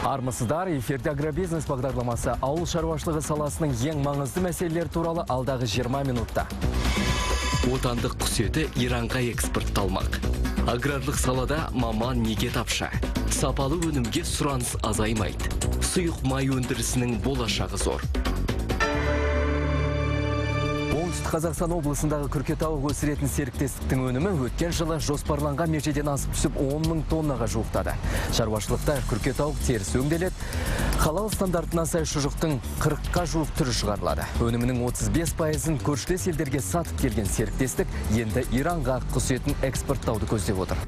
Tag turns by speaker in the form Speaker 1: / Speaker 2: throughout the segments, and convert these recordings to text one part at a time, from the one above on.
Speaker 1: Армысыздар, эфирде агробизнес бағдарламасы ауыл шаруашылығы саласының ең маңызды мәселелері туралы алдағы 20 минутта.
Speaker 2: Отандық құс еті Иранға экспортталмақ. Аграрлық салада маман неге тапшы? Сапалы өнімге сұраныс азаймайды. Сұйық май өндірісінің болашағы зор.
Speaker 1: Оңтүстік Қазақстан облысындағы күркетауық өсіретін серіктестіктің өнімі өткен жылы жоспарланған межеден асып түсіп 10 мың тоннаға жуықтады. Шаруашылықта күркетауық теріс өңделеді. Халал стандартына сай шұжықтың 40-қа жуық түрі шығарылады. Өнімінің 35%-ын көршілес елдерге сатып келген серіктестік енді Иранға құс етін экспорттауды көздеп отыр.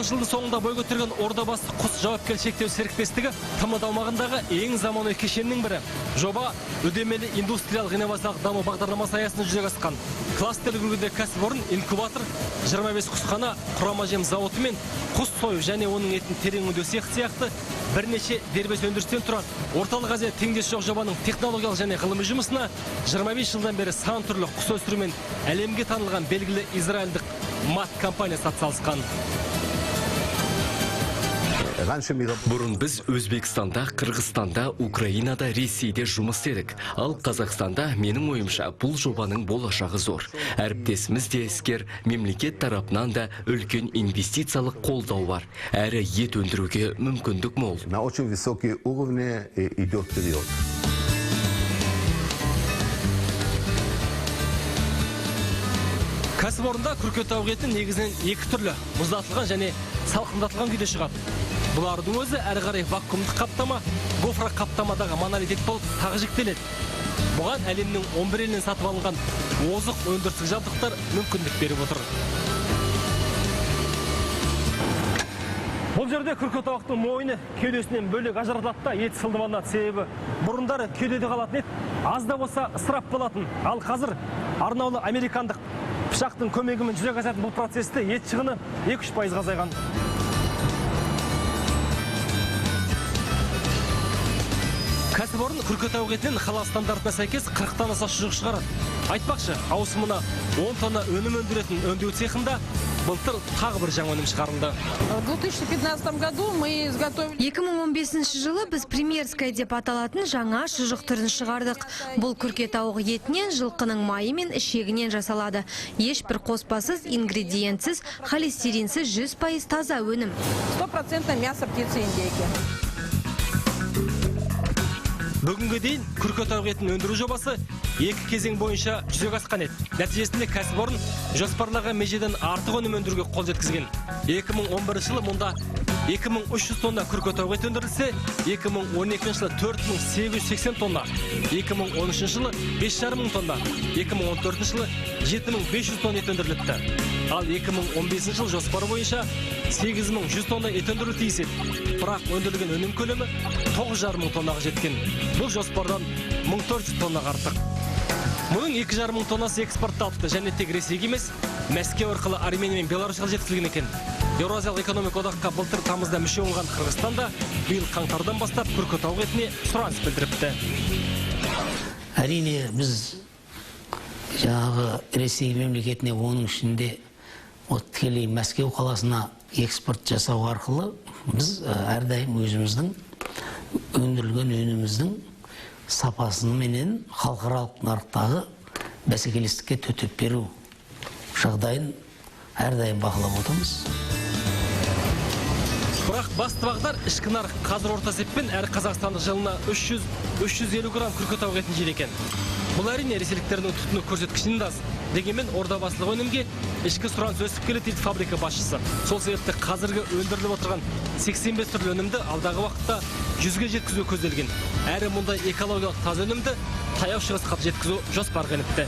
Speaker 3: Жылдың соңында бой көтерген Ордабасы құс жауапкершілігі шектеу серіктестігі ТМД аумағындағы ең заманауи кешеннің бірі. Жоба үдемелі индустриялық инновациялық даму бағдарламасы аясында жүзеге асқан. Кластерлік үлгіде кәсіпорын, инкубатор, 25 құсхана, құрама жем зауыты мен құс сою және оның етін терең өңдеу цехы сияқты бірнеше дербес өндірістен тұрады. Орталық Азия теңдесі жоқ жобаның технологиялық және ғылыми жұмысына 25 жылдан бері сан түрлі құс өсірумен әлемге танылған белгілі израильдік МАТ компаниясы атсалысқан.
Speaker 2: Бұрын біз Өзбекстанда, Қырғызстанда, Украинада, Ресейде жұмыс істедік. Ал Қазақстанда менің ойымша бұл жобаның болашағы зор. Әріптесіміз де іскер, мемлекет тарапынан да үлкен инвестициялық қолдау бар. Әрі ет өндіруге мүмкіндік мол.
Speaker 4: На очень высокие уровни идет вперед.
Speaker 3: Кәсіпорында күркетауық етін негізінен екі түрлі мұздатылған және салқындатылған күйде шығады. Бұлардың өзі әрі қарай вакуумдық қаптама, гофра қаптамадағы монолит ет болып тағы жіктеледі. Бұған әлемнің 11 елінен сатып алынған озық өндірістік жабдықтар мүмкіндік беріп отыр. Бұл жерде күркетауықтың мойыны кеудесінен бөлек ажыратылады да ет сылдырланады. Себебі бұрындары кеудеде қалатын ет аз да болса ысырап болатын. Ал қазір арнаулы американдық пышақтың көмегімен жүзеге асатын бұл процесті ет шығыны 2-3% азайған. Кәсіпорын күркетауық етінен халал стандартына сәйкес 40-тан аса шұжық шығарады. Айтпақшы, ауысымына 10 тонна өнім өндіретін өңдеу цехында былтыр тағы бір жаңа өнім шығарылды.
Speaker 5: В 2015 году мы изготовили
Speaker 6: 2015 жылы біз примерская деп аталатын жаңа шұжық түрін шығардық. Бұл күркетауық етінен жылқының майы мен ішегінен жасалады. Ешбір қоспасыз, ингредиентсіз, холестеринсіз 100% таза өнім.
Speaker 5: 100% мясо птицы индейки.
Speaker 3: Бүгінгі дейін күркетауық етін өндіру жобасы 2 кезең бойынша жүзеге асқан еді. Нәтижесінде кәсіпорын жоспарлаған межеден артық өнім өндіруге қол жеткізген. 2011 жылы мұнда 2300 тонна күркетауық ет өндірілсе, 2012 жылы 4880 тонна, 2013 жылы 5500 тонна, 2014 жылы 7500 тонна ет өндіріліпті. Ал 2015 жыл жоспары бойынша 8100 тонна ет өндірілуі тиіс еді. Бірақ өндірілген өнім көлемі 9500 тоннаға жеткен. Бұл жоспардан 1400 тоннаға артық. Мұның 2500 тоннасы экспортталыпты және тек Ресейге емес, Мәскеу арқылы Армения мен Беларусьқа жеткізілген екен. Еуразиялық экономикалық одаққа былтыр тамызда мүше болған Қырғызстан да биыл қаңтардан бастап күркетауық етіне сұраныс білдіріпті.
Speaker 7: Әрине біз жаңағы Ресей мемлекетіне, оның ішінде тікелей Мәскеу қаласына экспорт жасау арқылы біз әрдайым өзіміздің өндірілген өніміміздің сапасының менен халықаралық нарықтағы бәсекелестікке төтеп беру жағдайын әрдайым бақылап отырмыз.
Speaker 3: Бірақ басты бағдар ішкі нарық. Қазір орта есеппен әр қазақстандық жылына 300-350 грамм күркетауық етін жейді екен. Бұл әрине ресейліктердің тұтыну көрсеткішінен аз. Дегенмен ордабасылық өнімге ішкі сұраныс өсіп келеді дейді фабрика басшысы. Сол себепті қазіргі өндіріліп отырған 85 түрлі өнімді алдағы уақытта 100-ге жеткізу көзделген. Әрі мұндай экологиялық таза өнімді таяу шығысқа жеткізу жоспарланыпты.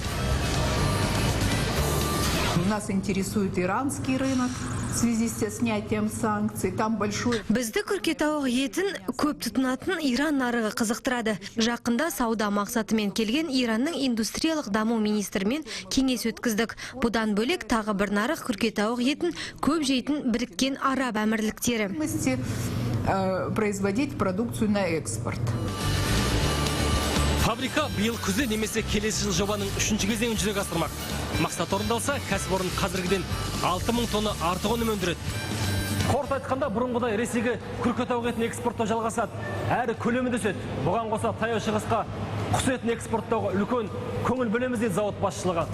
Speaker 8: Нас интересует иранский рынок в связи с снятием санкций. Там большой...
Speaker 6: Бізді күркетауық етін көп тұтынатын Иран нарығы қызықтырады. Жақында сауда мақсатымен келген Иранның индустриялық даму министрімен кеңес өткіздік. Бұдан бөлек тағы бір нарық күркетауық етін көп жейтін Біріккен Араб Әмірліктері.
Speaker 8: Производить продукцию на экспорт.
Speaker 3: Фабрика биыл күзде немесе келесі жыл жобаның 3-ші кезеңін жүзеге асырмақ. Мақсат орындалса, кәсіпорын қазіргіден 6000 тонна артық өнім өндіреді. Қорыта айтқанда, бұрынғыдай Ресейге күрке тауық етін экспорттау жалғасады. Әрі көлемі де өседі. Бұған қоса таяу шығысқа құс етін экспорттауға үлкен көңіл бөлеміз дейді зауыт басшылығы.